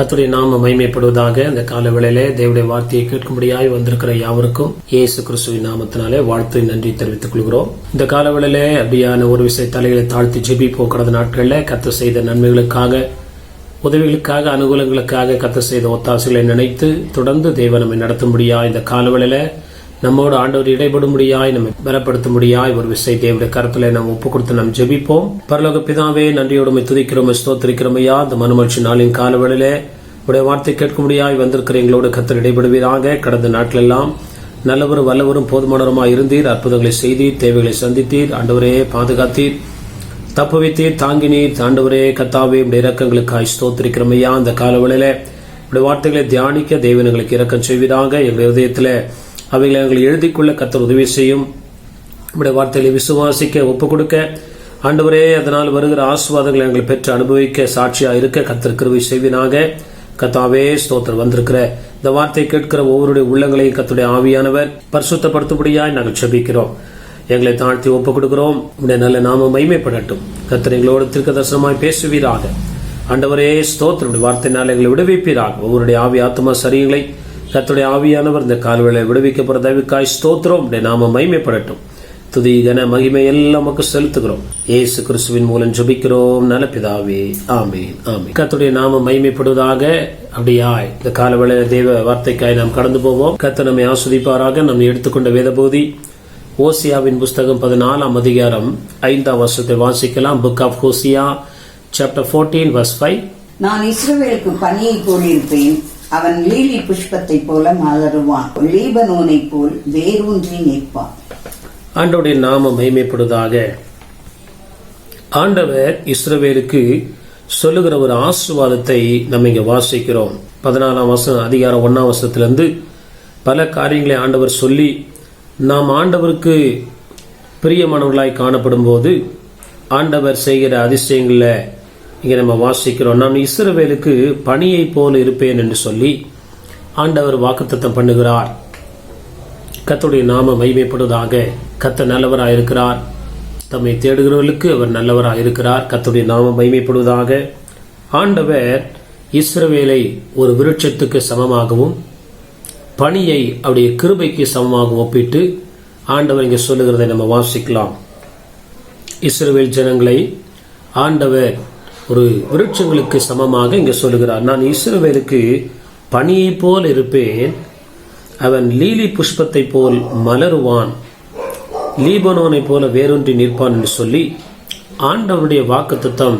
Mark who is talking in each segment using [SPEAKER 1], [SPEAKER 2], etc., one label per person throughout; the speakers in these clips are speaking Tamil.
[SPEAKER 1] கர்த்தருடைய நாம மகிமைப்படுவதாக. இந்த கால வேளையிலே தேவனுடைய வார்த்தையை கேட்கும்படியாய் வந்திருக்கிற யாவருக்கும் இயேசு கிறிஸ்துவின் நாமத்தினாலே வாழ்த்து நன்றி தெரிவித்துக் கொள்கிறோம். இந்த கால வேளையிலே அப்படியான ஒரு விஷய தலைகளை தாழ்த்தி ஜெபிப்போம். கடந்த நாட்களில் கர்த்தர் செய்த நன்மைகளுக்காக, உதவிகளுக்காக, அனுகூலங்களுக்காக கர்த்தர் செய்த ஒத்தாசைகளை நினைத்து தொடர்ந்து தேவன் நம்மை நடத்தும்படியாய் இந்த கால வேளையில நம்மோடு ஆண்டவர் இடைபடும்படியாய் நம்மை பலப்படுத்தும்படியாய் ஒரு விஷய தேவனுடைய கருத்துல நாம் ஒப்பு கொடுத்து நாம் ஜெபிப்போம். பரலோக பிதாவே, நன்றியோடு துதிக்கிறோம், ஸ்தோத்திரிக்கிறோம் ஐயா. இந்த மனுமட்சி நாளின் காலவேளையிலே உடைய வார்த்தை கேட்கும்படியாய் வந்திருக்கிற எங்களோடு கர்த்தர் இடைபடுவீராக. கடந்த நாட்களெல்லாம் நல்லவரும் வல்லவரும் போதுமானவருமாய் இருந்தீர், அற்புதங்களை செய்தீர், தேவைகளை சந்தித்தீர், ஆண்டவரே பாதுகாத்தீர், தப்புவித்தீர், தாங்கினீர். ஆண்டவரே கர்த்தாவே, உடைய இரக்கங்களுக்காய் ஸ்தோத்திரிக்கிறோம் ஐயா. இந்த காலவேளையில உடைய வார்த்தைகளை தியானிக்க தேவன் எங்களுக்கு இரக்கம் செய்வீராக. எங்களுடைய இதயத்தில் அவைகளை எங்களை எழுதிக்கொள்ள கர்த்தர் உதவி செய்யும். நம்முடைய வார்த்தைகளை விசுவாசிக்க ஒப்புக் கொடுக்க ஆண்டவரே, அதனால் வருகிற ஆசீர்வாதங்களை எங்களை பெற்று அனுபவிக்க சாட்சியா இருக்க கர்த்தர் கிருபை செய்வீராக. கர்த்தாவே ஸ்தோத்திரம். வந்திருக்கிற இந்த வார்த்தை கேட்கிற ஒவ்வொருடைய உள்ளங்களையும் கர்த்தருடைய ஆவியானவர் பரிசுத்தப்படுத்தும்படியாய் நாங்கள் ஜெபிக்கிறோம். எங்களை தாழ்த்தி ஒப்புக் கொடுக்கிறோம். உடைய நல்ல நாமம் மகிமைப்படட்டும். கர்த்தர் எங்களோடு தீர்க்க தரிசனமாய் பேசுவீராக. ஆண்டவரே ஸ்தோத்திரம். வார்த்தையினால் எங்களை விடுவிப்பீராக. ஒவ்வொருடைய ஆவி ஆத்மா சரீரங்களை கர்த்தருடைய ஆவியானவர் இந்த கால்வேளை விடுவிக்கப்படுற தயவுக்காய் ஸ்தோத்திரம். நாம மகிமைப்படட்டும். துதி கன மகிமை எல்லாம் நமக்கு செலுத்துகிறோம். இயேசு கிறிஸ்துவின் மூலம் ஜெபிக்கிறோம் நல்ல பிதாவே, ஆமென், ஆமென். கர்த்தருடைய நாம மகிமைப்படுவதாக. அப்படியாய் இந்த காலவேளை தேவ வார்த்தைக்காய் நாம் கடந்து போவோம். கர்த்தர் நம்மை ஆஸ்வதிப்பாராக. நம்ம எடுத்துக்கொண்ட வேத பகுதி ஓசியாவின் புஸ்தகம் 14ஆம் அதிகாரம் 5ஆம் வசனத்தை வாசிக்கலாம். Book of Hosea chapter 14 verse 5.
[SPEAKER 2] நான் இஸ்ரவேலுக்கு பனியை போலிருப்பேன், அவன் லீலி புஷ்பத்தை போல மலருவான், லீபனோனை போல் வேரூன்றி நிற்பான்.
[SPEAKER 1] ஆண்டவருடைய நாமம் மகிமைப்படுவதாக. ஆண்டவர் இஸ்ரவேலுக்கு சொல்லுகிற ஒரு ஆசீர்வாதத்தை நம்ம இங்க வாசிக்கிறோம். 14ஆம் வசனம் அதிகாரம் 1ஆம் வசனத்திலிருந்து பல காரியங்களை ஆண்டவர் சொல்லி நாம் ஆண்டவருக்கு பிரியமானவர்களாய் காணப்படும் போது ஆண்டவர் செய்கிற அதிசயங்களை இங்க நம்ம வாசிக்கிறோம். நான் இஸ்ரவேலுக்கு பனியை போல இருப்பேன் என்று சொல்லி ஆண்டவர் வாக்குத்தத்தம் பண்ணுகிறார். கர்த்தருடைய நாம மகிமைப்படுவதாக. கர்த்தர் நல்லவராயிருக்கிறார். தம்மை தேடுகிறவர்களுக்கு அவர் நல்லவராயிருக்கிறார். கர்த்தருடைய நாம மகிமைப்படுவதாக. ஆண்டவர் இஸ்ரவேலை ஒரு விருட்சத்துக்கு சமமாகவும் பனியை அவருடைய கிருபைக்கு சமமாகவும் ஒப்பிட்டு ஆண்டவர் இங்க சொல்லுகிறதை நம்ம வாசிக்கலாம். இஸ்ரவேல் ஜனங்களை ஆண்டவர் ஒரு விருட்சங்களுக்கு சமமாக இங்க சொல்லுகிறார். நான் இஸ்ரவேலுக்கு பனியை போல் இருப்பேன், அவன் லீலி புஷ்பத்தை போல் மலருவான், லீபனோனை போல வேரூன்றி நிற்பான் என்று சொல்லி ஆண்டவருடைய வாக்குத்தத்தம்,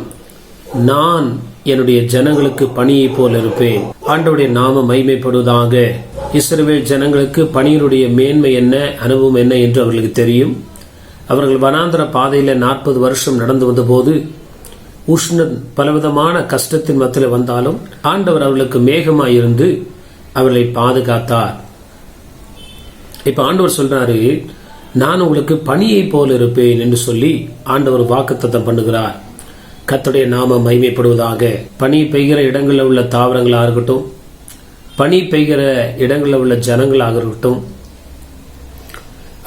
[SPEAKER 1] நான் என்னுடைய ஜனங்களுக்கு பனியை போல் இருப்பேன். ஆண்டவருடைய நாம மகிமைப்படுவதாக. இஸ்ரவேல் ஜனங்களுக்கு பனியினுடைய மேன்மை என்ன, அனுபவம் என்ன என்று அவர்களுக்கு தெரியும். அவர்கள் வனாந்தர பாதையில 40 வருஷம் நடந்து வந்த போது உஷ்ணம் பலவிதமான கஷ்டத்தின் மத்தியில் வந்தாலும் ஆண்டவர் அவர்களுக்கு மேகமாயிருந்து அவர்களை பாதுகாத்தார். இப்ப ஆண்டவர் சொல்றாரு, நான் உங்களுக்கு பனியை போல இருப்பேன் என்று சொல்லி ஆண்டவர் வாக்குத்தத்தம் பண்ணுகிறார். கர்த்தருடைய நாம மகிமைப்படுவதாக. பனி பெய்கிற இடங்களில் உள்ள தாவரங்களாக இருக்கட்டும், பனி பெய்கிற இடங்களில் உள்ள ஜனங்களாக இருக்கட்டும்,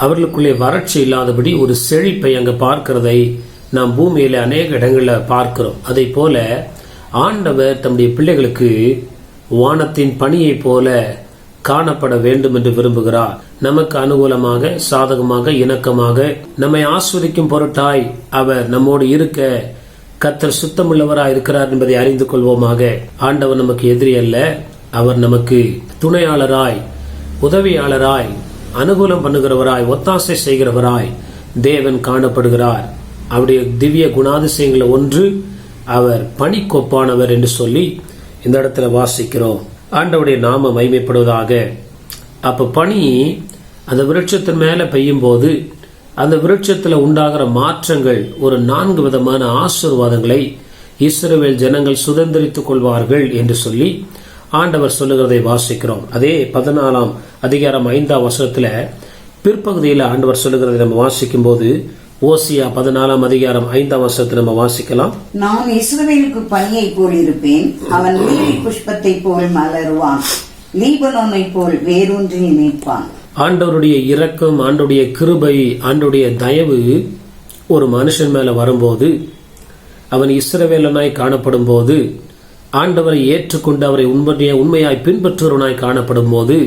[SPEAKER 1] அவர்களுக்குள்ளே வறட்சி இல்லாதபடி ஒரு செழிப்பை அங்க பார்க்கிறதை நாம் பூமியில அநேக இடங்களில் பார்க்கிறோம். அதை போல ஆண்டவர் தம்முடைய பிள்ளைகளுக்கு வானத்தின் பனியை போல காணப்பட வேண்டும் என்று விரும்புகிறார். நமக்கு அனுகூலமாக, சாதகமாக, இணக்கமாக நம்மை ஆஸ்வதிக்கும் பொருட்டாய் அவர் நம்மோடு இருக்க கர்த்தர் சுத்தமுள்ளவராய் இருக்கிறார் என்பதை அறிந்து கொள்வோமாக. ஆண்டவர் நமக்கு எதிரி அல்ல, அவர் நமக்கு துணையாளராய், உதவியாளராய், அனுகூலம் பண்ணுகிறவராய், ஒத்தாசை செய்கிறவராய் தேவன் காணப்படுகிறார். அவருடைய திவ்ய குணாதிசயங்களை ஒன்று, அவர் பனிக்கொப்பானவர் என்று சொல்லி இந்த இடத்துல வாசிக்கிறோம். ஆண்டவருடைய நாம மகிமைப்படுவதாக. அப்ப பனி அந்த விருட்சத்தின் மேல பெய்யும் போது அந்த விருட்சத்துல உண்டாகிற மாற்றங்கள், ஒரு 4 விதமான ஆசீர்வாதங்களை இஸ்ரவேல் ஜனங்கள் சுதந்திரித்துக் கொள்வார்கள் என்று சொல்லி ஆண்டவர் சொல்லுகிறதை வாசிக்கிறோம். அதே 14ஆம் அதிகாரம் 5ஆம் வசனத்துல பிற்பகுதியில் ஆண்டவர் சொல்லுகிறதை நம்ம வாசிக்கும் போது ஓசியா 14ஆம் அதிகாரம் 5ஆம் வசனத்தை நம்ம வாசிக்கலாம்.
[SPEAKER 2] நான் இஸ்ரவேலுக்கு பனியை போல் இருப்பேன், அவன் லீலி புஷ்பத்தை போல் மலருவான், லீபனோனை போல் வேரூன்றி நிற்பான்.
[SPEAKER 1] ஆண்டவருடைய இரக்கம், ஆண்டவருடைய கிருபை, ஆண்டவருடைய தயவு ஒரு மனுஷன் மேல வரும்போது, அவன் இஸ்ரவேலனாய் காணப்படும் போது ஆண்டவரை ஏற்றுக்கொண்டு அவரை உண்மையாய் பின்பற்றுவனாய் காணப்படும் போது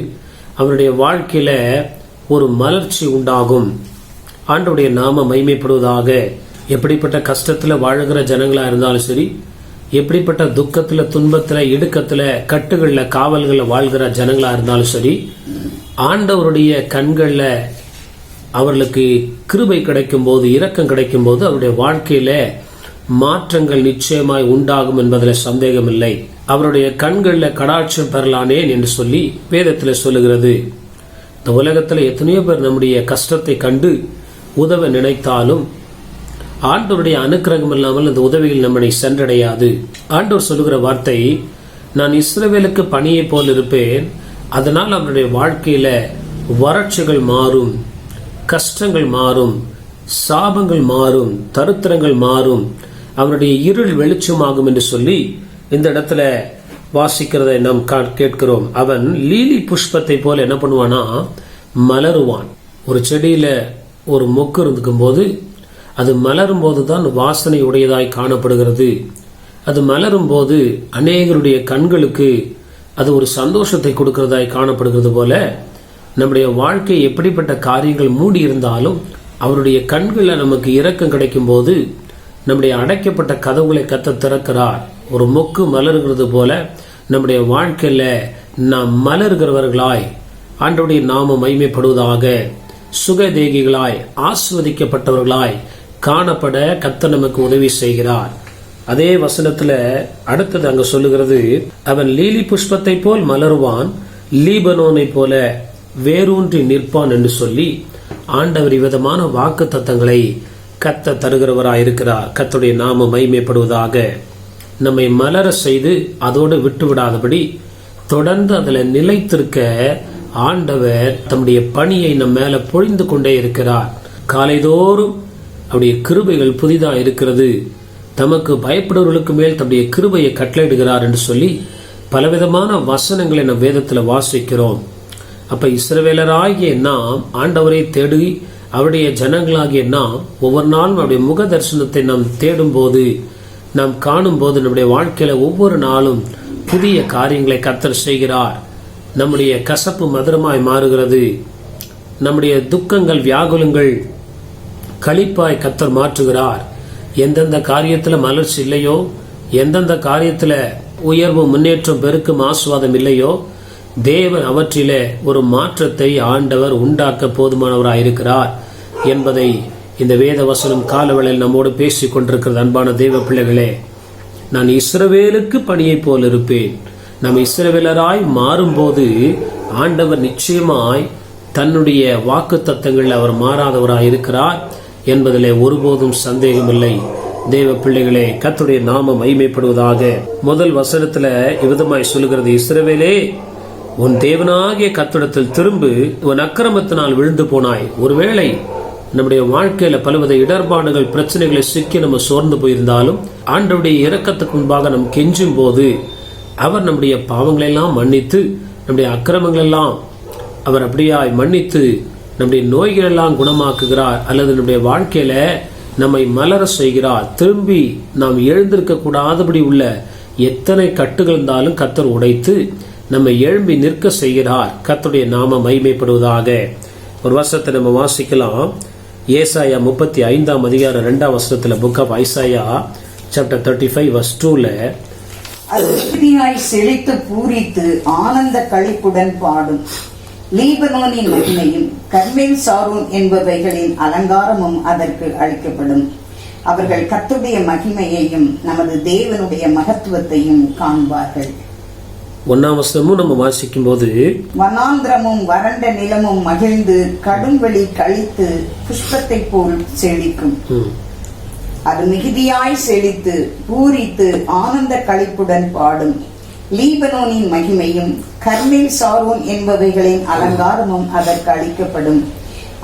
[SPEAKER 1] அவருடைய வாழ்க்கையில ஒரு மலர்ச்சி உண்டாகும். ஆண்டவருடைய நாம மகிமைப்படுவதாக. எப்படிப்பட்ட கஷ்டத்துல வாழுகிற ஜனங்களா இருந்தாலும் சரி, எப்படிப்பட்ட துக்கத்துல, துன்பத்துல, இடுக்கத்துல, கட்டுகள்ல, காவல்கள்ல வாழ்கிற ஜனங்களா இருந்தாலும் சரி, ஆண்டவருடைய கண்கள்ல அவர்களுக்கு கிருபை கிடைக்கும் போது, இரக்கம் கிடைக்கும் போது அவருடைய வாழ்க்கையில மாற்றங்கள் நிச்சயமாய் உண்டாகும் என்பதில் சந்தேகம் இல்லை. அவருடைய கண்கள்ல கடாட்சம் பெறலானேன் என்று சொல்லி வேதத்துல சொல்லுகிறது. இந்த உலகத்துல எத்தனையோ பேர் நம்முடைய கஷ்டத்தை கண்டு உதவ நினைத்தாலும் ஆண்டவருடைய அனுக்கிரகம் இல்லாமல் அந்த உதவிகள் நம்மை சென்றடையாது. ஆண்டவர் சொல்லுகிற வார்த்தை, நான் இஸ்ரவேலுக்கு பணியை போல் இருப்பேன், அதனால் அவருடைய வாழ்க்கையில வறட்சிகள் மாறும், கஷ்டங்கள் மாறும், சாபங்கள் மாறும், தருத்திரங்கள் மாறும், அவருடைய இருள் வெளிச்சமாகும் என்று சொல்லி இந்த இடத்துல வாசிக்கிறதை நாம் கேட்கிறோம். அவன் லீலி புஷ்பத்தை போல என்ன பண்ணுவானா, மலருவான். ஒரு செடியில ஒரு மொக்கு இருக்கும் போது அது மலரும் போதுதான் வாசனை உடையதாய் காணப்படுகிறது. அது மலரும் போது அநேகருடைய கண்களுக்கு அது ஒரு சந்தோஷத்தை கொடுக்கிறதாய் காணப்படுகிறது போல நம்முடைய வாழ்க்கை எப்படிப்பட்ட காரியங்கள் மூடி இருந்தாலும் அவருடைய கண்களில் நமக்கு இரக்கம் கிடைக்கும் போது நம்முடைய அடைக்கப்பட்ட கதவுகளை கத்த திறக்கிறார். ஒரு மொக்கு மலர்கிறது போல நம்முடைய வாழ்க்கையில நாம் மலர்கிறவர்களாய் ஆண்டவருடைய நாமம் மகிமைப்படுவதாக, சுகதேகிகளாய் ஆஸ்வதிக்கப்பட்டவர்களாய் காணப்பட கத்த நமக்கு உதவி செய்கிறார். அதே வசனத்துல அடுத்தது அங்க சொல்லுகிறது, அவன் லீலி புஷ்பத்தை போல் மலருவான், லீபனோனை போல வேரூன்றி நிற்பான் என்று சொல்லி ஆண்டவர் விதமான வாக்கு தத்தங்களை கத்த தருகிறவராய் இருக்கிறார். கர்த்தருடைய நாமம் மகிமைப்படுவதாக. நம்மை மலர செய்து அதோடு விட்டு விடாதபடி தொடர்ந்து அதுல நிலைத்திருக்க ஆண்டவர் தம்முடைய பணியை நம் மேல பொழிந்து கொண்டே இருக்கிறார். காலைதோறும் அவருடைய கிருபைகள் புதிதா இருக்கிறது, தமக்கு பயப்படுவர்களுக்கு மேல் தம்முடைய கிருபையை கட்டளையிடுகிறார் என்று சொல்லி பலவிதமான வசனங்களை நம் வேதத்துல வாசிக்கிறோம். அப்ப இஸ்ரவேலராகிய நாம் ஆண்டவரை தேடி அவருடைய ஜனங்களாகிய நாம் ஒவ்வொரு நாளும் அவருடைய முக தரிசனத்தை நாம் தேடும் போது, நாம் காணும் போது நம்முடைய வாழ்க்கையில ஒவ்வொரு நாளும் புதிய காரியங்களை கர்த்தர் செய்கிறார். நம்முடைய கசப்பு மதுரமாய் மாறுகிறது. நம்முடைய துக்கங்கள், வியாகுலங்கள் களிப்பாய் கர்த்தர் மாற்றுகிறார். எந்தெந்த காரியத்துல மலர்ச்சி இல்லையோ, எந்தெந்த காரியத்துல உயர்வு, முன்னேற்றம், பெருக்கும், ஆசுவாதம் இல்லையோ, தேவன் அவற்றிலே ஒரு மாற்றத்தை ஆண்டவர் உண்டாக்க போதுமானவராயிருக்கிறார் என்பதை இந்த வேத வசனம் காலவேளையில் நம்மோடு பேசிக் கொண்டிருக்கிறது. அன்பான தேவ பிள்ளைகளே, நான் இஸ்ரவேலுக்கு பணியை போல் இருப்பேன். நாம் இஸ்ரவேலராய் மாறும்போது ஆண்டவர் நிச்சயமாய் தன்னுடைய வாக்கு தத்தங்கள் அவர் மாறாதவராய் இருக்கிறார் என்பதிலே ஒருபோதும் சந்தேகமில்லை. தேவ பிள்ளைகளே, கர்த்தருடைய நாமம் மகிமைப்படுவதாக. முதல் வசனத்துல இவ்விதமாய் சொல்லுகிறது, இஸ்ரவேலே உன் தேவனாகிய கர்த்தரிடத்தில் திரும்பு, உன் அக்கிரமத்தினால் விழுந்து போனாய். ஒருவேளை நம்முடைய வாழ்க்கையில பலவித இடர்பாடுகள், பிரச்சனைகளை சிக்கி நம்ம சோர்ந்து போயிருந்தாலும் ஆண்டவருடைய இரக்கத்துக்கு முன்பாக நம் கெஞ்சும் போது அவர் நம்முடைய பாவங்களை எல்லாம் மன்னித்து, நம்முடைய அக்கிரமங்கள் எல்லாம் அவர் அப்படியாய் மன்னித்து நம்முடைய நோய்கள் எல்லாம் குணமாக்குகிறார். அல்லது நம்முடைய வாழ்க்கையில நம்மை மலர செய்கிறார். திரும்பி நாம் எழுந்திருக்க கூடாதபடி உள்ள எத்தனை கட்டுகள் இருந்தாலும் கர்த்தர் உடைத்து நம்மை எழும்பி நிற்க செய்கிறார். கர்த்தருடைய நாமம் மகிமைப்படுவதாக. ஒரு வசனத்தை நம்ம வாசிக்கலாம். ஏசாயா 35 அதிகாரம் 2 வசனத்துல, book of Isaiah chapter 35 verse 2ல,
[SPEAKER 2] அது மிகுதியாய் செழித்து பூரித்து ஆனந்த களிப்புடன் பாடும், லீபனோனின் மகிமையும் கர்மேல் சாரோன் என்பவைகளின் அலங்காரமும் அதற்கு அளிக்கப்படும். அவர்கள் கர்த்தருடைய மகிமையையும் நமது தேவனுடைய மகத்துவத்தையும் காண்பார்கள்.
[SPEAKER 1] 1ஆம் வசனமும் நம்ம வாசிக்கும் போது,
[SPEAKER 2] வனாந்திரமும் வறண்ட நிலமும் மகிழ்ந்து கடும்வெளி கழித்து புஷ்பத்தை போல் செழிக்கும். அது மிகுதியாய் செழித்து பூரித்து ஆனந்த களிப்புடன் பாடும், லீபனோனின் மகிமையும் கர்மேல் சாரோன் என்பவைகளின் அலங்காரமும் அதற்கு அளிக்கப்படும்.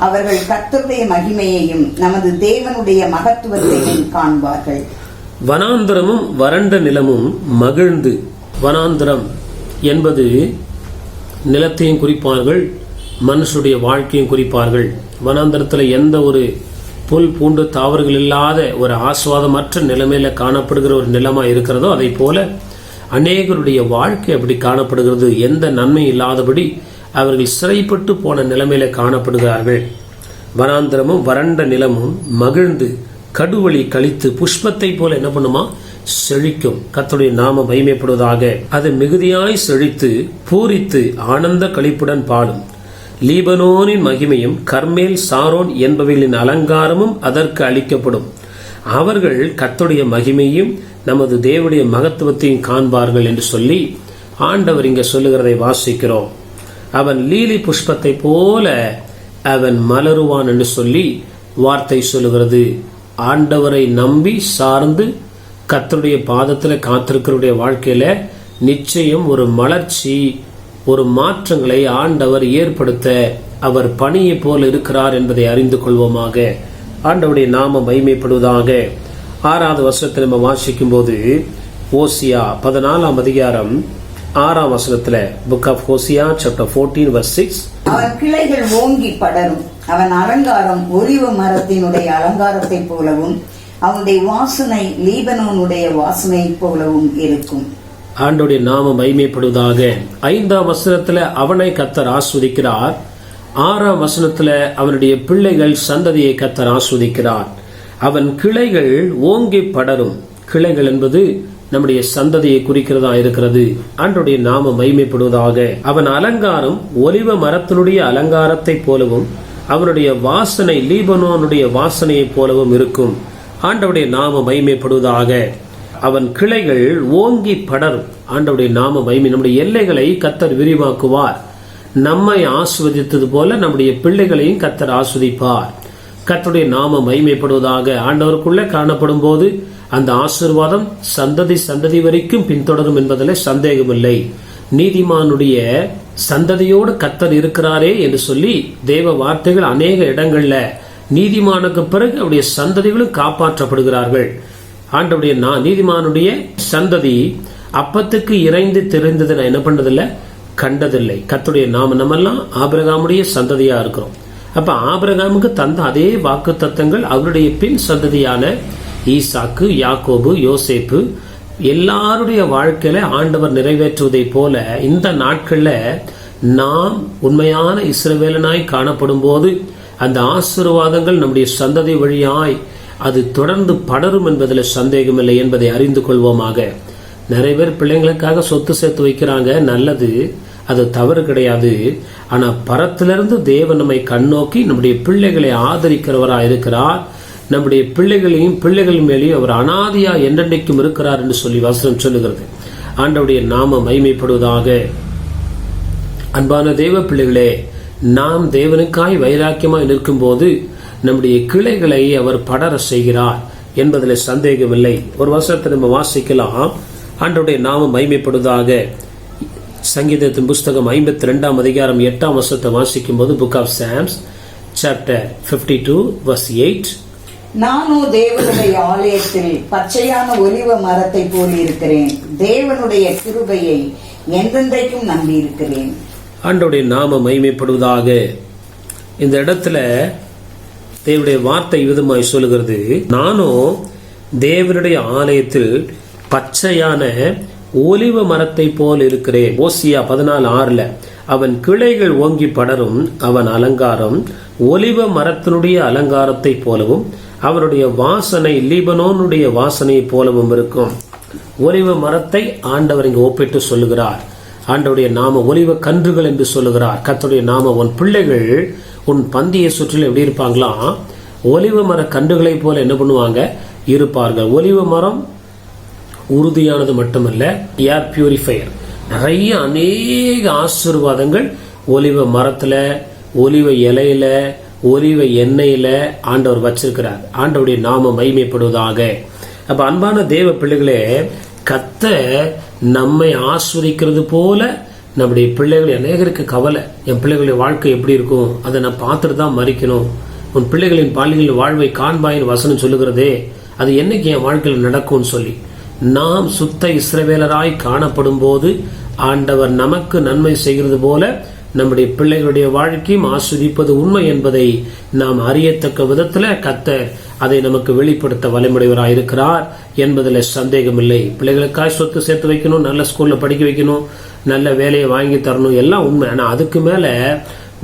[SPEAKER 2] அவர்கள் கர்த்தருடைய மகிமையையும் நமது தேவனுடைய மகத்துவத்தையும் காண்பார்கள்.
[SPEAKER 1] வனாந்திரமும் வறண்ட நிலமும் மகிழ்ந்து, வனாந்திரம் என்பது நிலத்தையும் குறிப்பார்கள், மனுஷனுடைய வாழ்க்கையும் குறிப்பார்கள். வனாந்திரத்துல எந்த ஒரு புல் பூண்டு தாவர்கள் இல்லாத ஒரு ஆஸ்வாதமற்ற நிலைமையில காணப்படுகிற ஒரு நிலமா இருக்கிறதோ, அதை போல அநேகருடைய வாழ்க்கை அப்படி காணப்படுகிறது. எந்த நன்மை இல்லாதபடி அவர்கள் சிறைப்பட்டு போன நிலைமையில காணப்படுகிறார்கள். வனாந்திரமும் வறண்ட நிலமும் மகிழ்ந்து கடுவழி கழித்து புஷ்பத்தை போல என்ன பண்ணுமா, செழிக்கும். கர்த்தருடைய நாமம் மகிமைப்படுவதாக. அது மிகுதியாய் செழித்து பூரித்து ஆனந்த களிப்புடன் பாடும். லீபனோனின் மகிமையும் கர்மேல் சாரோன் என்பவைகளின் அலங்காரமும் அதற்கு அளிக்கப்படும். அவர்கள் கர்த்தருடைய மகிமையும் நமது தேவனுடைய மகத்துவத்தையும் காண்பார்கள் என்று சொல்லி ஆண்டவர் இங்க சொல்லுகிறதை வாசிக்கிறோம். அவன் லீலி புஷ்பத்தை போல அவன் மலருவான் என்று சொல்லி வார்த்தை சொல்லுகிறது. ஆண்டவரை நம்பி சார்ந்து கர்த்தருடைய பாதத்துல காத்திருக்கிறவருடைய வாழ்க்கையில நிச்சயம் ஒரு மலர்ச்சி, ஒரு மாற்றங்களை ஆண்டவர் ஏற்படுத்த அவர் பணியை போல இருக்கிறார் என்பதை அறிந்து கொள்வோமாக. ஆண்டவருடைய நாமம் மகிமைப்படுவதாக. 6வது வசனத்தை நம்ம வாசிக்கும் போது ஓசியா 14ஆம் அதிகாரம் 6ஆம் வசனத்துல, புக் ஆஃப் ஓசியா சாப்டர் 14:6,
[SPEAKER 2] அவன் கிளைகள் ஓங்கி படரும், அவன் அலங்காரம் ஒலிவ மரத்தினுடைய அலங்காரத்தை போலவும் அவனுடைய வாசனை லீபனோனுடைய வாசனை போலவும் இருக்கும்.
[SPEAKER 1] ஆண்டவருடைய நாமம் மகிமைப்படுவதாக. 5ஆம் வசனத்துல அவனை கர்த்தர் ஆஸ்வதிக்கிறார். 6ஆம் வசனத்துல அவனுடைய பிள்ளைகள் சந்ததியை கர்த்தர் ஆஸ்வதிக்கிறார். அவன் கிளைகள் ஓங்கி படரும். கிளைகள் என்பது நம்முடைய சந்ததியை குறிக்கிறதா இருக்கிறது. ஆண்டவருடைய நாமம் மகிமைப்படுவதாக. அவன் அலங்காரம் ஒலிவ மரத்தினுடைய அலங்காரத்தை போலவும் அவனுடைய வாசனை லீபனோனுடைய வாசனையை போலவும் இருக்கும். ஆண்டவருடைய நாமம் மகிமைப்படுவதாக. அவன் கிளைகள் ஓங்கி படரும். ஆண்டவருடைய நாம மகிமை. நம்முடைய எல்லைகளை கர்த்தர் விரிவாக்குவார். நம்மை ஆஸ்வதித்தது போல நம்முடைய பிள்ளைகளையும் கர்த்தர் ஆஸ்வதிப்பார். கர்த்தருடைய நாம மகிமைப்படுவதாக. ஆண்டவருக்குள்ள காணப்படும் போது அந்த ஆசீர்வாதம் சந்ததி வரைக்கும் பின்தொடரும் என்பதில் சந்தேகமில்லை. நீதிமானுடைய சந்ததியோடு கர்த்தர் இருக்கிறாரே என்று சொல்லி தேவ வார்த்தைகள் அநேக இடங்கள்ல நீதிமானுக்கு பிறகு அவருடைய சந்ததிகளும் காப்பாற்றப்படுகிறார்கள். ஆண்டவருடைய நீதிமானுடைய சந்ததி அப்பத்துக்கு இறைந்து தெரிந்தது நான் என்ன பண்றதில்லை, கண்டதில்லை. கர்த்தருடைய நாம நம்மெல்லாம் ஆபிரகாமுடைய சந்ததியா இருக்கிறோம். அப்ப ஆபிரகாமுக்கு தந்த அதே வாக்கு தத்தங்கள் அவருடைய பின் சந்ததியான ஈசாக்கு, யாக்கோபு, யோசேப்பு எல்லாருடைய வாழ்க்கையில ஆண்டவர் நிறைவேற்றுவதை போல இந்த நாட்கள்ல நாம் உண்மையான இஸ்ரவேலனாய் காணப்படும் போது அந்த ஆசீர்வாதங்கள் நம்முடைய சந்ததி வழியாய் அது தொடர்ந்து படரும் என்பதில் சந்தேகமில்லை என்பதை அறிந்து கொள்வோமாக. நிறைய பேர் பிள்ளைங்களுக்காக சொத்து சேர்த்து வைக்கிறாங்க, நல்லது, அது தவறு கிடையாது. ஆனா பரத்திலிருந்து தேவன் நம்மை கண்ணோக்கி நம்முடைய பிள்ளைகளை ஆதரிக்கிறவராக இருக்கிறார். நம்முடைய பிள்ளைகள் மேலேயும் அவர் அனாதியா என்றென்றைக்கும் இருக்கிறார் என்று சொல்லி வசனம் சொல்லுகிறது. ஆண்டவருடைய நாம மகிமைப்படுவதாக. அன்பான தேவ பிள்ளைகளே, நாம் தேவனுக்காய் வைராக்கியமாய் நிற்கும் போது நம்முடைய கிளைகளை அவர் படர செய்கிறார் என்பதில் சந்தேகமில்லை. ஒரு வசனத்தை நம்ம வாசிக்கலாம். ஆண்டவருடைய நாமம் மகிமைப்படுவதாக. சங்கீதத்தின் புஸ்தகம் 52ஆம் அதிகாரம் 8ஆம் வசனத்தை வாசிக்கும் போது, புக் ஆஃப் சாம்ஸ் சாப்டர் 52:8,
[SPEAKER 2] நானோ தேவனுடைய ஆலயத்தில் பச்சையான ஒலிவ மரத்தை போல் இருக்கிறேன், தேவனுடைய கிருபையை என்றென்றைக்கும் நம்பி இருக்கிறேன்.
[SPEAKER 1] ஆண்டவருடைய நாம மகிமைப்படுவதாக. இந்த இடத்துல தேவனுடைய வார்த்தை விதமாய் சொல்லுகிறது, நானும் தேவனுடைய ஆலயத்தில் பச்சையான ஒலிவ மரத்தை போல் இருக்கிறேன். ஓசியா 14:6, அவன் கிளைகள் ஓங்கி படரும், அவன் அலங்காரம் ஒலிவ மரத்தினுடைய அலங்காரத்தை போலவும் அவனுடைய வாசனை லீபனோனுடைய வாசனையை போலவும் இருக்கும். ஒலிவ மரத்தை ஆண்டவர் இங்கு ஒப்பிட்டு சொல்லுகிறார். ஆண்டவருடைய நாம ஒலிவ கன்றுகள் என்று சொல்லுகிறார். கர்த்தருடைய நாம உன் பிள்ளைகள் உன் பந்தியை சுற்றிலும் எப்படி இருப்பாங்களாம், ஒலிவ மர கன்றுகளை போல என்ன பண்ணுவாங்க, இருப்பார்கள். ஒலிவ மரம் உறுதியானது மட்டுமல்ல, ஏர் பியூரிஃபையர். நிறைய அநேக ஆசீர்வாதங்கள் ஒலிவ மரத்துல, ஒலிவ இலையில, ஒலிவ எண்ணெயில ஆண்டவர் வச்சிருக்கிறார். ஆண்டவருடைய நாம மகிமைப்படுவதாக. அப்ப அன்பான தேவ பிள்ளைகளே, கர்த்தர் நம்மை ஆஸ்வதிக்கிறது போல நம்முடைய பிள்ளைகள், அநேகருக்கு கவலை, என் பிள்ளைகளுடைய வாழ்க்கை எப்படி இருக்கும், அதை நான் பார்த்துட்டு தான் மறிக்கணும். உன் பிள்ளைகளின் பாலிகளின் வாழ்வை காண்பாயின் வசனம் சொல்லுகிறதே, அது என்னைக்கு என் வாழ்க்கையில் நடக்கும்னு சொல்லி. நாம் சுத்த இஸ்ரவேலராய் காணப்படும் போது ஆண்டவர் நமக்கு நன்மை செய்கிறது போல நம்முடைய பிள்ளைகளுடைய வாழ்க்கையும் ஆஸ்வதிப்பது உண்மை என்பதை நாம் அறியத்தக்க விதத்துல கர்த்தர் அதை நமக்கு வெளிப்படுத்த வலிமுடையவராயிருக்கிறார் என்பதில் சந்தேகமில்லை. பிள்ளைகளுக்காய் சொத்து சேர்த்து வைக்கணும், நல்ல ஸ்கூல்ல படிக்க வைக்கணும், நல்ல வேலையை வாங்கி தரணும், எல்லாம் உண்மை. ஆனா அதுக்கு மேல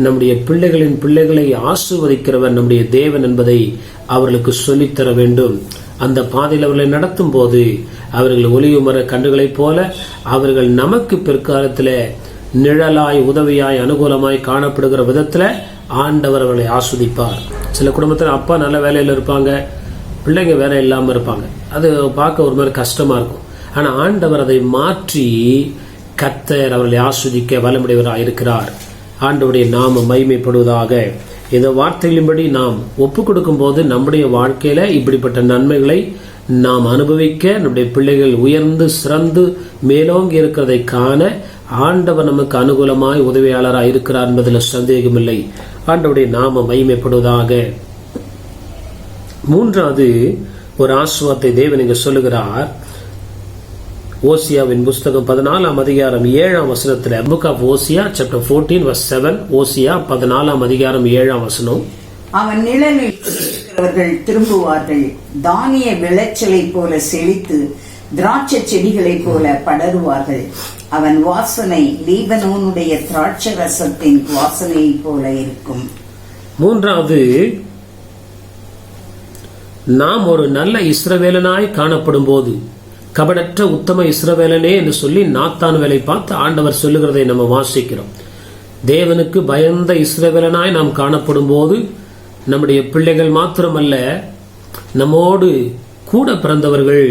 [SPEAKER 1] நம்முடைய பிள்ளைகளின் பிள்ளைகளை ஆசீர்வதிக்கிறவர் நம்முடைய தேவன் என்பதை அவர்களுக்கு சொல்லித்தர வேண்டும். அந்த பாதையில் அவர்களை நடத்தும் போது அவர்கள் ஒலிவு மர கன்றுகளைப் போல அவர்கள் நமக்கு பிற்காலத்தில் நிழலாய், உதவியாய், அனுகூலமாய் காணப்படுகிற விதத்துல ஆண்டவர் அவர்களை ஆஸ்வதிப்பார். சில குடும்பத்தில் அப்பா நல்ல வேலையில இருப்பாங்க, பிள்ளைங்க வேலை இல்லாம இருப்பாங்க. அது பார்க்க ஒரு மாதிரி கஷ்டமா இருக்கும். ஆனா ஆண்டவர் அதை மாற்றி கர்த்தர் அவர்களை ஆஸ்வதிக்க வல்லமுடையவராக இருக்கிறார். ஆண்டவருடைய நாம மகிமைப்படுவதாக. இந்த வார்த்தைகளின்படி நாம் ஒப்பு கொடுக்கும் போது நம்முடைய வாழ்க்கையில இப்படிப்பட்ட நன்மைகளை நாம் அனுபவிக்க, நம்முடைய பிள்ளைகள் உயர்ந்து சிறந்து மேலோங்கி இருக்கிறதை காண ஆண்டவர் நமக்கு அனுகூலமாய் உதவியாளராக இருக்கிறார் என்பதில் சந்தேகமில்லை. ஆண்டவருடைய நாம மகிமைப்படுவதாக. மூன்றாவது ஒரு ஆசீர்வாதத்தை தேவன் இங்கு சொல்லுகிறார். ஓசியாவின் புஸ்தகம் 14ஆம் அதிகாரம் 7ஆம் வசனத்துல, book of Hosea chapter 14 verse 7. ஓசியா 14ஆம் அதிகாரம் 7ஆம் வசனம்.
[SPEAKER 2] அவன் நிழலில் இருக்கிறவர்கள் திரும்புவார்கள், தானிய விளைச்சலை போல செழித்து திராட்சை செடிகளை போல படருவார்கள். அவன் வாசனை லீபனோனுடைய திராட்சை ரசத்தின் வாசனை போல இருக்கும்.
[SPEAKER 1] மூன்றாவது, நாம் ஒரு நல்ல இஸ்ரவேலனாய் காணப்படும் போது, கபடற்ற உத்தம இஸ்ரவேலனே என்று சொல்லி நாத்தான் வேலை பார்த்து ஆண்டவர் சொல்லுகிறதை நம்ம வாசிக்கிறோம். தேவனுக்கு பயந்த இஸ்ரவேலனாய் நாம் காணப்படும் போது நம்முடைய பிள்ளைகள் மாத்திரமல்ல, நம்மோடு கூட பிறந்தவர்கள்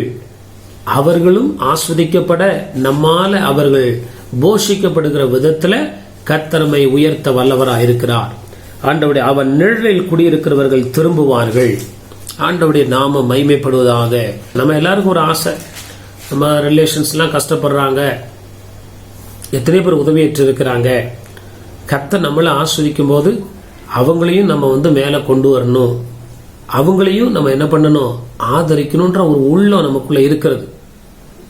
[SPEAKER 1] அவர்களும் ஆஸ்வதிக்கப்பட, நம்மால அவர்கள் போஷிக்கப்படுகிற விதத்துல கர்த்தரை உயர்த்த வல்லவராக இருக்கிறார். ஆண்டவருடைய அவன் நிழலில் குடியிருக்கிறவர்கள் திரும்புவார்கள். ஆண்டவருடைய நாம மகிமைப்படுவதாக. நம்ம எல்லாருக்கும் ஒரு ஆசை, நம்ம ரிலேஷன்ஸ் எல்லாம் கஷ்டப்படுறாங்க, எத்தனை பேர் உதவியேற்று இருக்கிறாங்க. கர்த்தர் நம்மளை ஆஸ்வதிக்கும் போது அவங்களையும் நம்ம மேலே கொண்டு வரணும், அவங்களையும் நம்ம என்ன பண்ணணும், ஆதரிக்கணும்ன்ற ஒரு உள்ளம் நமக்குள்ள இருக்கிறது.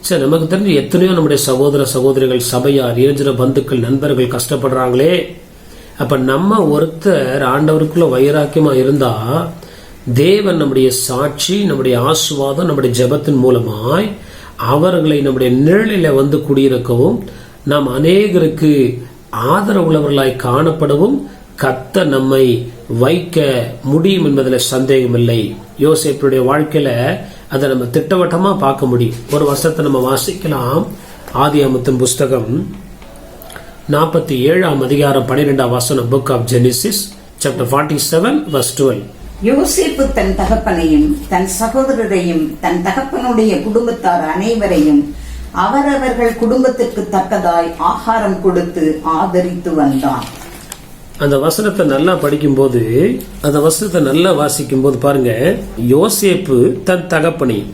[SPEAKER 1] சரி, நமக்கு தெரிஞ்சு எத்தனையோ நம்முடைய சகோதர சகோதரிகள், சபையார், இறைஞ்சிற பந்துக்கள், நண்பர்கள் கஷ்டப்படுறாங்களே. அப்ப நம்ம ஒருத்தர் ஆண்டவருக்குள்ள வைராக்கியமா இருந்தா தேவன் நம்முடைய சாட்சி, நம்முடைய ஆசீர்வாதம், நம்முடைய ஜெபத்தின் மூலமாய் அவர்களை நம்முடைய நிழலில குடியிருக்கவும், நாம் அநேகருக்கு ஆதரவுள்ளவர்களாய் காணப்படவும் கர்த்தர் நம்மை வைக்க முடியும் என்பதில் சந்தேகமில்லை. யோசேப்புடைய வாழ்க்கையில அதை நம்ம திட்டவட்டமா பார்க்க முடியும். ஒரு வருஷத்தை நம்ம வாசிக்கலாம். ஆதியாகமத்தின் புஸ்தகம் 47ஆம் அதிகாரம் 12ஆம் வசனம். Book of Genesis chapter 47 verse 12.
[SPEAKER 2] யோசேப்பு தன் தகப்பனையும் தன் சகோதரரையும் தன் தகப்பனுடைய குடும்பத்தார் அனைவரையும் அவரவர்கள் குடும்பத்திற்கு தக்கதாய் ஆகாரம் கொடுத்து ஆதரித்து வந்தான்.
[SPEAKER 1] அந்த வசனத்தை நல்லா படிக்கும்போது, அந்த வசனத்தை நல்லா வாசிக்கும் போது பாருங்க, யோசேப்பு தன் தகப்பனையும்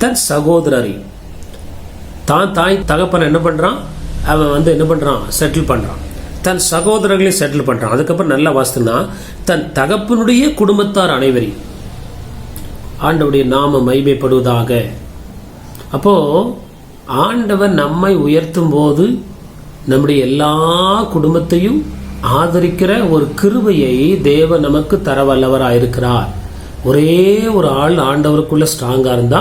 [SPEAKER 1] தன் சகோதரரை, தான் தாய் தகப்பனை என்ன பண்றான், அவன் என்ன பண்றான், செட்டில் பண்றான். தன் சகோதரர்களையும் செட்டில் பண்றான். அதுக்கப்புறம் நல்லா வாசித்தா, தன் தகப்பனுடைய குடும்பத்தார் அனைவரையும். ஆண்டவருடைய நாம மகிமைப்படுவதாக. அப்போ ஆண்டவர் நம்மை உயர்த்தும் போது நம்முடைய எல்லா குடும்பத்தையும் ஆதரிக்கிற ஒரு கிருபையை தேவன் நமக்கு தர வல்லவராயிருக்கிறார். ஒரே ஒரு ஆள் ஆண்டவருக்குள்ள ஸ்ட்ராங்கா இருந்தா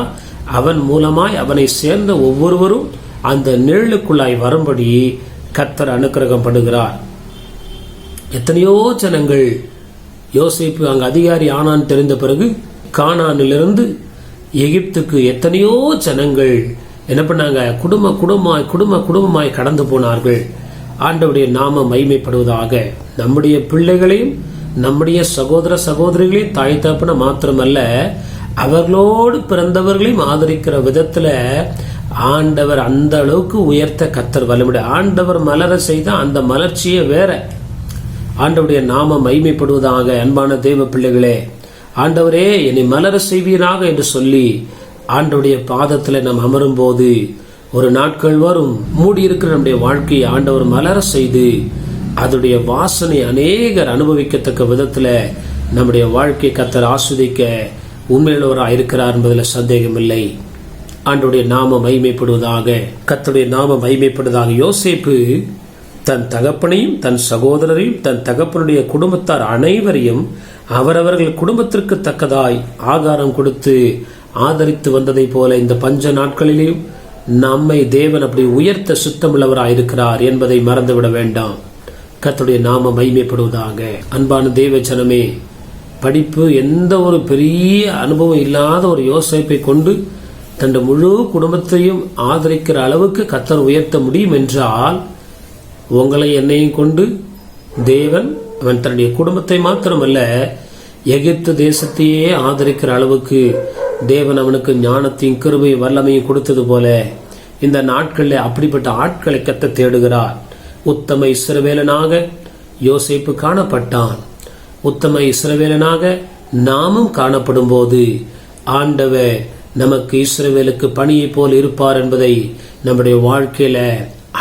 [SPEAKER 1] அவன் மூலமாய் அவனை சேர்ந்த ஒவ்வொருவரும் அந்த நிழலுக்குள்ளாய் வரும்படி கர்த்தர் அனுக்கிரகம் பண்ணுகிறார். எத்தனையோ ஜனங்கள் யோசேப்பு அங்க அதிகாரி ஆனான் தெரிந்த பிறகு கானானிலிருந்து எகிப்துக்கு எத்தனையோ ஜனங்கள் என்ன பண்ணாங்க, குடும்பமாய் கடந்து போனார்கள். ஆண்டவருடைய நாம மகிமைப்படுவதாக. நம்முடைய பிள்ளைகளையும் நம்முடைய சகோதர சகோதரிகளையும் தாய் தகப்பன மாத்திரமல்ல, அவர்களோடு பிறந்தவர்களையும் ஆதரிக்கிற விதத்துல ஆண்டவர் அந்த அளவுக்கு உயர்த்த கர்த்தர் வல்லமுடைய. ஆண்டவர் மலர செய்த அந்த மலர்ச்சியே வேற. ஆண்டவருடைய நாம மகிமைப்படுவதாக. அன்பான தேவ பிள்ளைகளே, ஆண்டவரே என்னை மலர செய்வீராக என்று சொல்லி ஆண்டவருடைய பாதத்துல நாம் அமரும் போது ஒரு நாட்கள் வரும், மூடி இருக்கிற நம்முடைய வாழ்க்கையை ஆண்டவர் மலர செய்து அதோடைய வாசனை அநேகர் அனுபவிக்கத்தக்க விதத்துல நம்முடைய வாழ்க்கை கர்த்தர் ஆஸ்வதிக்க உண்மையுள்ளவராக இருக்கிறார் என்பதில் சந்தேகமில்லை. ஆண்டவருடைய நாம மகிமைப்படுவதாக. கர்த்தருடைய நாம மகிமைப்படுவதாக. யோசேப்பு தன் தகப்பனையும் தன் சகோதரரையும் தன் தகப்பனுடைய குடும்பத்தார் அனைவரையும் அவரவர்கள் குடும்பத்திற்கு தக்கதாய் ஆகாரம் கொடுத்து ஆதரித்து வந்ததை போல இந்த பஞ்ச நாட்களிலேயும் நம்மை தேவன் அப்படி உயர்த்த சுத்தமுள்ளவராயிருக்கிறார் என்பதை மறந்துவிட வேண்டாம். கர்த்தருடைய நாம மகிமைப்படுவதாக. அன்பான தேவ ஜனமே, படிப்பு எந்த ஒரு பெரிய அனுபவம் இல்லாத ஒரு யோசேப்பை கொண்டு தன் முழு குடும்பத்தையும் ஆதரிக்கிற அளவுக்கு கர்த்தர் உயர்த்த முடியும் என்றால், உங்களை என்னையும் கொண்டு தேவன் அவன் தன்னுடைய குடும்பத்தை மாத்திரமல்ல எகிப்து தேசத்தையே ஆதரிக்கிற அளவுக்கு தேவன் அவனுக்கு ஞானத்தையும் கிருபையும் வல்லமையும் கொடுத்தது போல இந்த நாட்களில் அப்படிப்பட்ட ஆட்களை கர்த்தர் தேடுகிறார். உத்தம இஸ்ரவேலனாக யோசேப்பு காணப்பட்டான். உத்தம இஸ்ரவேலனாக நாமும் காணப்படும் போது ஆண்டவர் நமக்கு இஸ்ரவேலுக்கு பணியை போல் இருப்பார் என்பதை நம்முடைய வாழ்க்கையில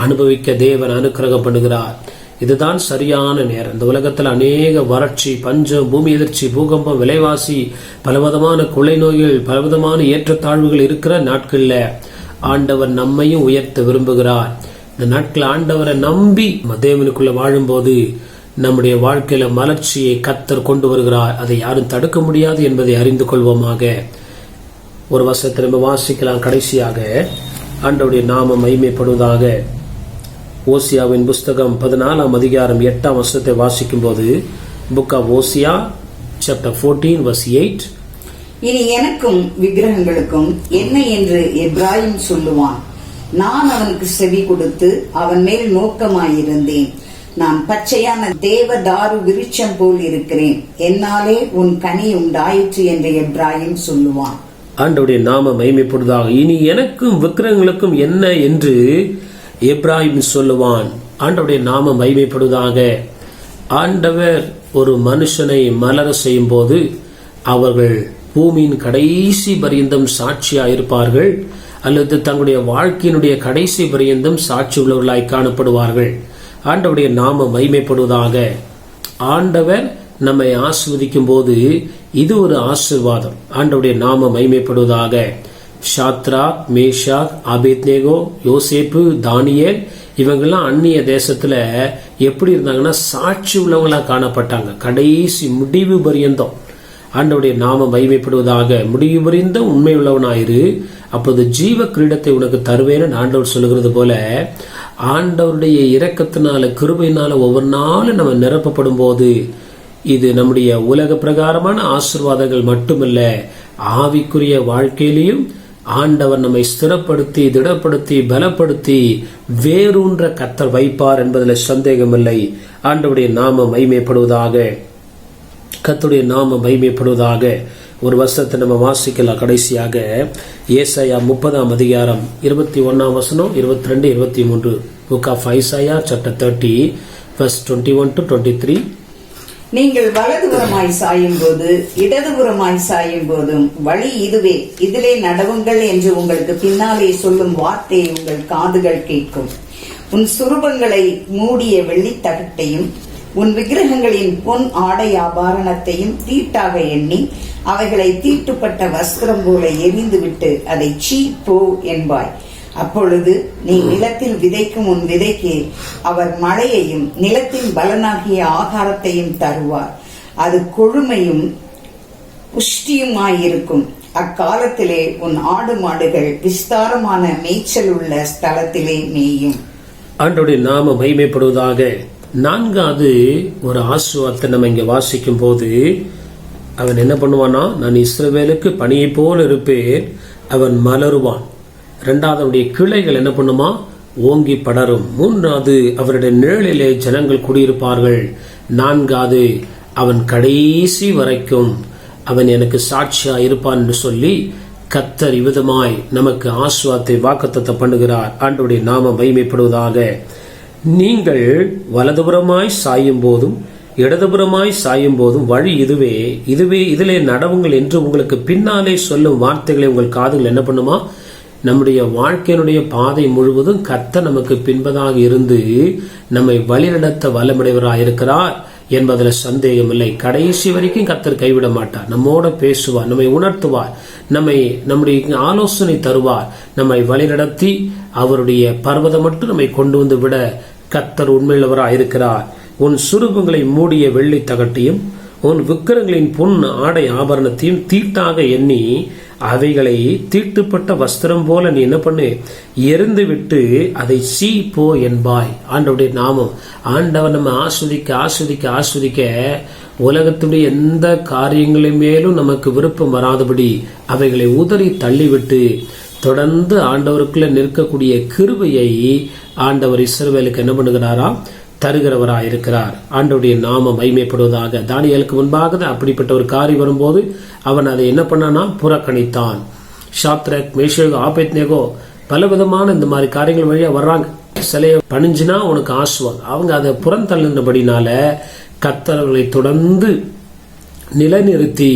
[SPEAKER 1] அனுபவிக்க தேவன் அனுக்கிரகம் பண்ணுகிறார். இதுதான் சரியான நேரம். இந்த உலகத்தில் அநேக வறட்சி, பஞ்சம், பூமி எதிர்ச்சி, பூகம்பம், விலைவாசி, பலவிதமான கொள்ளை நோய்கள், பலவிதமான ஏற்றத்தாழ்வுகள் இருக்கிற நாட்கள்ல ஆண்டவர் நம்மையும் உயர்த்த விரும்புகிறார். இந்த நாட்கள் ஆண்டவரை நம்பி தேவனுக்குள்ள வாழும்போது நம்முடைய வாழ்க்கையில மலர்ச்சியை கர்த்தர் கொண்டு வருகிறார். அதை யாரும் தடுக்க முடியாது என்பதை அறிந்து கொள்வோமாக. ஒரு வசனத்தை நம்ம வாசிக்கலாம். கடைசியாக ஆண்டவருடைய நாமம் மகிமைப்படுவதாக. ஓசியாவின் புஸ்தகம் 14ஆம் அதிகாரம் 8ஆம் வசனத்தை வாசிக்கும் போது, book of Hosea chapter 14 verse 8,
[SPEAKER 2] இனி எனக்கும் விக்கிரகங்களுக்கும் என்ன என்று எப்ராயிம் சொல்லுவான். நான் அவனுக்கு செவி கொடுத்து அவன் மேல் நோக்கமாயிருந்தேன். நான் பச்சையான தேவதாரு விருட்சம் போல் இருக்கிறேன். என்னாலே உன் கனி உண்டாயிற்று என்று எப்ராயிம் சொல்லுவான்.
[SPEAKER 1] ஆண்டவருடைய நாம மகிமைப்படுவதாக. இனி எனக்கும் விக்கிரகங்களுக்கும் என்ன என்று எப்ராயிம் சொல்லுவான். ஆண்டவருடைய நாம மகிமைப்படுவதாக. ஆண்டவர் ஒரு மனுஷனை மலர செய்யும் போது அவர்கள் பூமியின் கடைசி பரியந்தம் சாட்சியா இருப்பார்கள், அல்லது தங்களுடைய வாழ்க்கையினுடைய கடைசி பரியந்தம் சாட்சி உள்ளவர்களாய் காணப்படுவார்கள். ஆண்டவருடைய நாம மகிமைப்படுவதாக. ஆண்டவர் நம்மை ஆசீர்வதிக்கும் போது இது ஒரு ஆசீர்வாதம். ஆண்டவருடைய நாம மகிமைப்படுவதாக. ஷாத்ராக், மேஷாக், ஆபேத்நேகோ, யோசேப்பு, தானியேல் இவங்கெல்லாம் அந்நிய தேசத்துல எப்படி இருந்தாங்கன்னா சாட்சி உள்ளவங்களா காணப்பட்டாங்க. கடைசி முடிவு பரியந்தம் ஆண்டவருடைய நாம மகிமைப்படுவதாக. முடிவு பரியந்த உண்மை உள்ளவனாயிரு, அப்போது ஜீவ கிரீடத்தை உனக்கு தருவேன்னு ஆண்டவர் சொல்லுகிறது போல, ஆண்டவருடைய இரக்கத்தினால கிருபையினால ஒவ்வொரு நாளும் நம்ம நிரப்பப்படும் போது இது நம்முடைய உலக பிரகாரமான ஆசீர்வாதங்கள் மட்டுமல்ல, ஆவிக்குரிய வாழ்க்கையிலையும் ஆண்டவர் நம்மை ஸ்திரப்படுத்தி திடப்படுத்தி பலப்படுத்தி வேரூன்ற கர்த்தர் வைப்பார் என்பதில் சந்தேகமில்லை. ஆண்டவருடைய நாம மகிமைப்படுவதாக. கர்த்தருடைய நாம மகிமைப்படுவதாக. ஒரு வருஷத்தை நம்ம வாசிக்கலாம். கடைசியாக ஏசாயா 30ஆம் அதிகாரம் 21ஆம் வசனம், 22, 23. Book of Isaiah chapter 30 verse 21 to 23.
[SPEAKER 2] நீங்கள் வலதுபுறமாய் சாயும் போது இடதுபுறமாய் சாயும் போதும் வழி இதுவே, இதிலே நடவுங்கள் என்று உங்களுக்கு பின்னாலே சொல்லும் வார்த்தையை உங்கள் காதுகள் கேட்கும். உன் சுரூபங்களை மூடிய வெள்ளித்தகட்டையும் உன் விக்கிரகங்களின் பொன் ஆடை ஆபரணத்தையும் தீட்டாக எண்ணி அவைகளை தீட்டுப்பட்ட வஸ்திரம் போல எரிந்துவிட்டு அதை சீ போ என்பாய். அப்பொழுது நீ நிலத்தில் விதைக்கும் உன் விதைக்கு அவர் மழையையும் நிலத்தின் பலனாகிய ஆகாரத்தையும் தருவார். அது கொழுமையும் புஷ்டியுமாயிருக்கும். அக்காலத்திலே உன் ஆடு மாடுகள் விஸ்தாரமான மேய்ச்சல் உள்ள ஸ்தலத்திலே மேயும்.
[SPEAKER 1] ஆண்டவருடைய நாம மகிமைப்படுவதாக. 4வது ஒரு ஆசீர்வாதத்தை நம்ம இங்க வாசிக்கும் போது அவன் என்ன பண்ணுவானா, நான் இஸ்ரவேலுக்கு பணியை போல இருப்பேன், அவன் மலருவான். 2வது அவனுடைய கிளைகள் என்ன பண்ணுமா, ஓங்கி படரும். 3வது அவருடைய நிழலிலே ஜனங்கள் குடியிருப்பார்கள். 4வது அவன் கடைசி வரைக்கும் அவன் எனக்கு சாட்சியா இருப்பான் என்று சொல்லி கர்த்தர் இவ்விதமாய் நமக்கு ஆசீர்வாதத்தை வாக்குத்தத்தம் பண்ணுகிறார். ஆண்டவருடைய நாம மகிமைப்படுவதாக. நீங்கள் வலதுபுறமாய் சாயும் போதும் இடதுபுறமாய் சாயும் போதும் வழி இதுவே, இதுவே, இதிலே நடவுங்கள் என்று உங்களுக்கு பின்னாலே சொல்லும் வார்த்தைகளை உங்கள் காதுகள் என்ன பண்ணுமா, நம்முடைய வாழ்க்கையினுடைய பாதை முழுவதும் கர்த்தர் நமக்கு பின்பதாக இருந்து நம்மை வழிநடத்த வல்லமுடையவராயிருக்கிறார் என்பதில் சந்தேகமில்லை. கடைசி வரைக்கும் கர்த்தர் கைவிட மாட்டார். நம்மோட பேசுவார், நம்மை உணர்த்துவார், நம்முடைய ஆலோசனை தருவார், நம்மை வழிநடத்தி அவருடைய பர்வதம் மட்டும் நம்மை கொண்டு வந்து விட கர்த்தர் உண்மையுள்ளவராயிருக்கிறார். உன் சுரூபங்களை மூடிய வெள்ளி தகட்டையும் உன் விக்கிரங்களின் பொன் ஆடை ஆபரணத்தையும் தீட்டாக எண்ணி அவைகளை தீட்டுப்பட்ட வஸ்திரம் போல நீ என்ன பண்ணு, எரிந்து விட்டு அதை சீ போ என்பாய். ஆண்டவருடைய நாமம். ஆண்டவர் நம்ம ஆஸ்வதிக்க ஆஸ்வதிக்க ஆஸ்வதிக்க உலகத்துடைய எந்த காரியங்களின் மேலும் நமக்கு விருப்பம் வராதபடி அவைகளை உதறி தள்ளிவிட்டு தொடர்ந்து ஆண்டவருக்குள்ள நிற்கக்கூடிய கிருபையை ஆண்டவர் இஸ்ரவேலுக்கு என்ன பண்ணுகிறாரா, தருகிறவராயிருக்கிறார். ஆண்டவருடைய நாமம் மகிமைப்படுவதாக. தானியேலுக்கு முன்பாக அப்படிப்பட்ட ஒரு காரியம் வரும்போது அவன் அதை என்ன பண்ணானா, புறக்கணித்தான். ஷாத்ரக், மேஷக், ஆபேத்நேகோ பல விதமான இந்த மாதிரி காரியங்கள் வழியா வர்றாங்க. சிலையை பணிஞ்சினா உனக்கு ஆசுவாங்க. அவங்க அதை புறந்தள்ளினபடினால கர்த்தர்களை தொடர்ந்து நிலைநிறுத்தி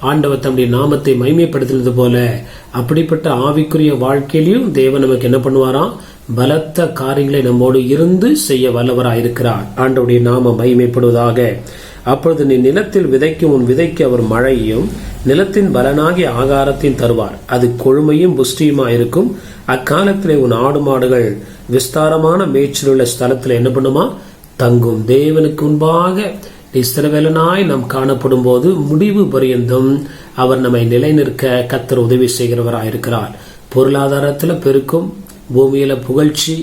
[SPEAKER 1] ஆண்டவர் தம்முடைய நாமத்தை மகிமைப்படுத்தினது போல அப்படிப்பட்ட ஆவிக்குரிய வாழ்க்கையிலையும் தேவன் நமக்கு என்ன பண்ணுவாராம், பலத்த காரியங்களை நம்மோடு இருந்து செய்ய வல்லவராயிருக்கிறார். ஆண்டவருடைய நாமம் மகிமைப்படுவதாக. அப்பொழுது நீ நிலத்தில் விதைக்கும் உன் விதைக்கு அவர் மழையையும் நிலத்தின் பலனாகிய ஆகாரத்தையும் தருவார். அது கொழுமையும் புஷ்டியுமாயிருக்கும். அக்காலத்திலே உன் ஆடு மாடுகள் விஸ்தாரமான மேய்ச்சலுள்ள ஸ்தலத்தில் என்ன பண்ணுமா, தங்கும். தேவனுக்கு முன்பாக இஸ்ரவேலனாய் நாம் காணப்படும் போது முடிவு பரியந்தம் அவர் நம்மை நிலைநிற்க கர்த்தர் உதவி செய்கிறவராயிருக்கிறார். பொருளாதாரத்துல பெருக்கும், பூமியில புகழ்ச்சி,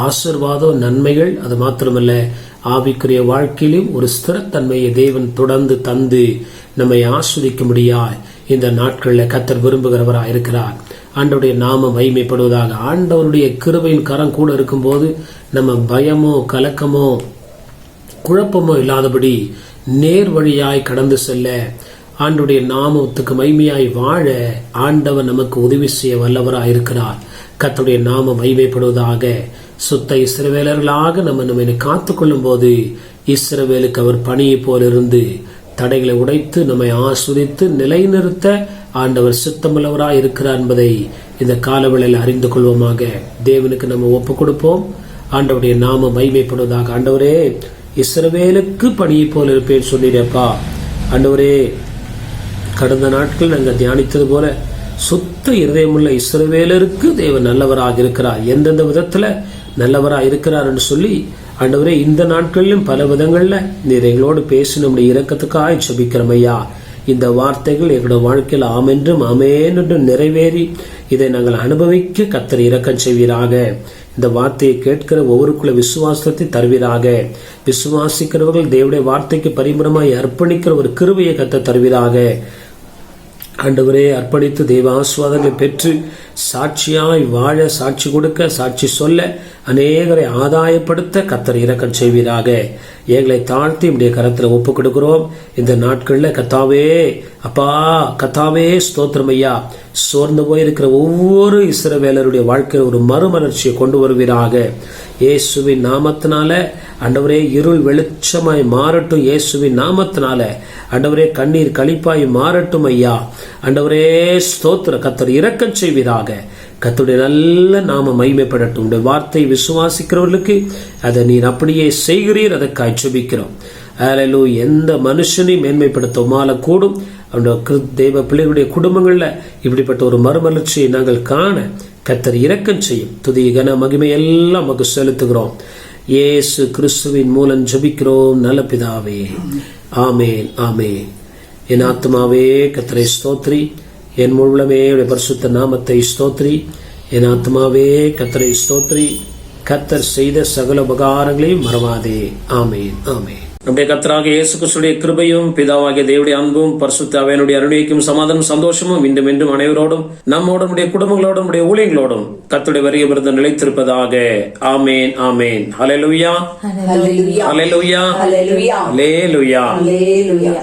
[SPEAKER 1] ஆசீர்வாதம், நன்மைகள், அது மாத்திரமல்ல ஆவிக்குரிய வாழ்க்கையிலும் ஒரு ஸ்திரத்தன்மையை தேவன் தொடர்ந்து தந்து நம்மை ஆஸ்வதிக்கும்படியாய் இந்த நாட்களில் கர்த்தர் விரும்புகிறவராயிருக்கிறார். ஆண்டவருடைய நாமம் மகிமைப்படுவதாக. ஆண்டவருடைய கிருபையின் கரம் கூட இருக்கும்போது நம்ம பயமோ கலக்கமோ குழப்பமோ இல்லாதபடி நேர் வழியாய் கடந்து செல்ல, ஆண்டவருடைய நாமத்துக்கு மகிமையாய் வாழ ஆண்டவர் நமக்கு உதவி செய்ய வல்லவராயிருக்கிறார். கர்த்தருடைய நாமம் மகிமைப்படுவதாக. சுத்த இஸ்ரவேலர்களாக நம்மை காத்துக்கொள்ளும் போது இஸ்ரவேலுக்கு அவர் பணியை போலிருந்து தடைகளை உடைத்து நம்மை ஆஸ்வதித்து நிலைநிறுத்த ஆண்டவர் சித்தமுள்ளவராய் இருக்கிறார் என்பதை இந்த காலவேளையில் அறிந்து கொள்வோமாக. தேவனுக்கு நம்ம ஒப்பு கொடுப்போம். ஆண்டவருடைய நாமம் மகிமைப்படுவதாக. ஆண்டவரே, இஸ்ரவேலுக்கு பணியை போல இருப்பேன் சொன்னீரப்பா. ஆண்டவரே, கடந்த நாட்கள் நாங்கள் தியானித்தது போல சுத்த இருதயமுள்ள இஸ்ரவேலருக்கு தேவன் நல்லவராக இருக்கிறார். எந்தெந்த விதத்துல நல்லவராக இருக்கிறார் என்று சொல்லி ஆண்டவரே, இந்த நாட்களிலும் பல விதங்கள்ல நீர் எங்களோடு பேசி நம்முடைய இரக்கத்துக்காய் ஜெபிக்கிறோம் ஐயா. இந்த வார்த்தைகள் எங்களுடைய வாழ்க்கையில் ஆமென்றும் ஆமென் என்று நிறைவேறி இதை நாங்கள் அனுபவிக்க கர்த்தர் இரக்கம் செய்வீராக. இந்த வார்த்தையை கேட்கிற ஒவ்வொருக்குள்ள விசுவாசத்தை தருவீராக. விசுவாசிக்கிறவர்கள் தேவனுடைய வார்த்தைக்கு பரிபூரணமாய் அர்ப்பணிக்கிற ஒரு கிருபையை கர்த்தர் தருவீராக. ஆண்டவரே, அர்ப்பணித்து தெய்வ ஆசீர்வாதங்களை பெற்று சாட்சியாய் வாழ, சாட்சி கொடுக்க, சாட்சி சொல்ல, அநேகரை ஆதாயப்படுத்த கர்த்தர் இரக்கம் செய்வீராக. எங்களை தாழ்த்தி இப்படிய கரத்துல ஒப்பு கொடுக்கிறோம். இந்த நாட்கள்ல கர்த்தாவே, அப்பா கர்த்தாவே ஸ்தோத்திரம் ஐயா. சோர்ந்து போயிருக்கிற ஒவ்வொரு இஸ்ரவேலருடைய வாழ்க்கையில் ஒரு மறுமலர்ச்சியை கொண்டு வருவீராக. இயேசுவின் நாமத்தினால ஆண்டவரே, இருள் வெளிச்சமாய் மாறட்டும். இயேசுவின் நாமத்தினால ஆண்டவரே, கண்ணீர் களிப்பாய் மாறட்டும் ஐயா. ஆண்டவரே ஸ்தோத்திர. கர்த்தர் இரக்கம் செய்வீராக. கர்த்தருடைய நல்ல நாம மகிமைப்படட்டும். உடைய வார்த்தை விசுவாசிக்கிறவர்களுக்கு அதை நீர் அப்படியே செய்கிறீர். அதற்காய் ஜெபிக்கிறோம். ஹல்லேலூயா. எந்த மனுஷனையும் மேன்மைப்படுத்த உமால கூடும். அவனுடைய தெய்வ பிள்ளைகளுடைய குடும்பங்கள்ல இப்படிப்பட்ட ஒரு மறுமலர்ச்சியை நாங்கள் காண கர்த்தர் இரக்கம் செய்யும். துதி கன மகிமை எல்லாம் நமக்கு செலுத்துகிறோம். இயேசு கிறிஸ்துவின் மூலம் ஜெபிக்கிறோம் நல்ல பிதாவே. ஆமேன், ஆமேன். என் ஆத்மாவே கர்த்தரை ஸ்தோத்ரி, என் முழுமே பரிசுத்த நாமத்தை ஸ்தோத்ரி. என் ஆத்மாவே கர்த்தரை ஸ்தோத்ரி, கர்த்தர் செய்த சகல உபகாரங்களையும் மறவாதே. ஆமேன், ஆமேன். நம்முடைய கர்த்தராகிய இயேசு கிறிஸ்துவின் கிருபையும் பிதாவாகிய தேவனுடைய அன்பும் பரிசுத்த ஆவியானவருடைய அருள்மைக்கும் சமாதானம் சந்தோஷமும் இன்றும் என்றும் அனைவரோடும் நம்மோடும் நம்முடைய குடும்பங்களோடும் நம்முடைய ஊழியங்களோடும் கர்த்தருடைய வருகை விருந்து நிலைத்திருப்பதாக. ஆமேன், ஆமேன். ஹல்லேலூயா, ஹல்லேலூயா, ஹல்லேலூயா.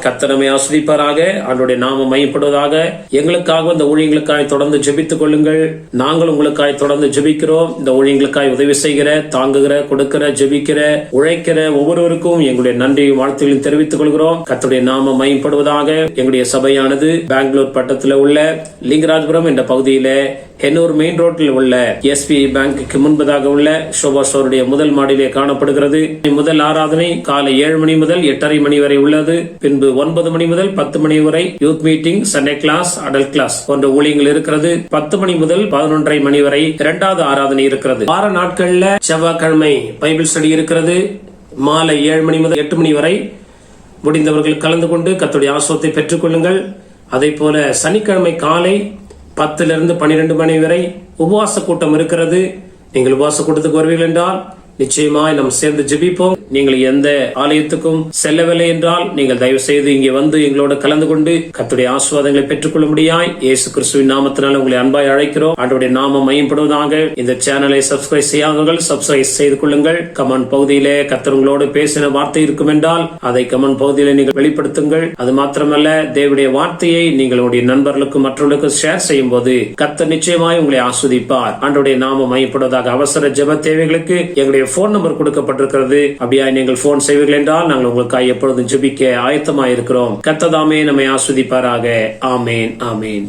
[SPEAKER 1] கர்த்தர் நம்மை ஆசீர்வதிப்பாராக. ஆண்டவருடைய நாமம் மகிமைப்படுவதாக. எங்களுக்காக இந்த ஊழியங்களுக்காய் தொடர்ந்து ஜெபித்துக் கொள்ளுங்கள். நாங்கள் உங்களுக்காய் தொடர்ந்து ஜெபிக்கிறோம். இந்த ஊழியங்களுக்காய் உதவி செய்கிற, தாங்குகிற, கொடுக்கிற, ஜெபிக்கிற, உழைக்கிற ஒவ்வொருவருக்கும் எங்களுடைய நன்றி நன்றியும் வாழ்த்துகளையும் தெரிவித்துக் கொள்கிறோம். கர்த்தருடைய நாமம் மகிமைப்படுவதாக. எங்களுடைய சபையானது பெங்களூர் பட்டத்தில் உள்ள லிங்கராஜபுரம் என்ற பகுதியில ஹென்னூர் மெயின் ரோட்டில் உள்ள எஸ்பி பேங்குக்கு முன்பதாக உள்ள ஷோபா ஸ்டோருடைய முதல் மாடியிலே காணப்படுகிறது. முதல் ஆராதனை காலை 7 மணி முதல் 8:30 மணி வரை உள்ளது. பின்பு 9 மணி முதல் 10 மணி வரை youth meeting, Sunday class, adult class போன்ற ஊழியங்கள் இருக்கிறது. 10 மணி முதல் 11:30 மணி வரை இரண்டாவது ஆராதனை இருக்கிறது. வார நாட்கள்ல செவ்வாய்க்கிழமை பைபிள் ஸ்டடி இருக்கிறது. மாலை 7 மணி முதல் 8 மணி வரை முடிந்தவர்கள் கலந்து கொண்டு கர்த்தருடைய ஆசீர்வாதத்தை பெற்றுக் கொள்ளுங்கள். அதே போல சனிக்கிழமை காலை 10 to 12 மணி வரை உபவாச கூட்டம் இருக்கிறது. நீங்கள் உபவாச கூட்டத்துக்கு வருவீர்கள் என்றால் நிச்சயமாய் நாம் சேர்ந்து ஜெபிப்போம். நீங்கள் எந்த ஆலயத்துக்கும் செல்லவில்லை என்றால் நீங்கள் தயவு செய்து இங்கே வந்து எங்களோட கலந்து கொண்டு கர்த்தருடைய ஆசீர்வாதங்களை பெற்றுக்கொள்ள முடியாய் இயேசு கிறிஸ்துவின் நாமத்தினால் உங்களை அன்பாய் அழைக்கிறோம். ஆண்டவருடைய நாமம் மகிமைப்படுவதாக. இந்த சேனலை சப்ஸ்கிரைப் செய்யாதவர்கள் சப்ஸ்கிரைப் செய்து கொள்ளுங்கள். கமெண்ட் பகுதியிலே கர்த்தர் உங்களோடு பேசின வார்த்தை இருக்கும் என்றால் அதை கமெண்ட் பகுதியிலே நீங்கள் வெளிப்படுத்துங்கள். அது மாத்திரமல்ல, தேவனுடைய வார்த்தையை நீங்களுடைய நண்பர்களுக்கும் மற்றவர்களுக்கும் ஷேர் செய்யும் போது கர்த்தர் நிச்சயமாய் உங்களை ஆஸ்வதிப்பார். ஆண்டவருடைய நாமம் மகிமைப்படுவதாக. அவசர ஜெப தேவைகளுக்கு எங்களுடைய போன் நம்பர் கொடுக்கப்பட்டிருக்கிறது. அப்படியா நீங்கள் போன் செய்வீர்கள் என்றால் நாங்கள் உங்களுக்காக எப்பொழுதும் ஜெபிக்க ஆயத்தமாயிருக்கிறோம். கர்த்தர் தாமே நம்மை ஆஸ்வதிப்பாராக. ஆமேன், ஆமேன்.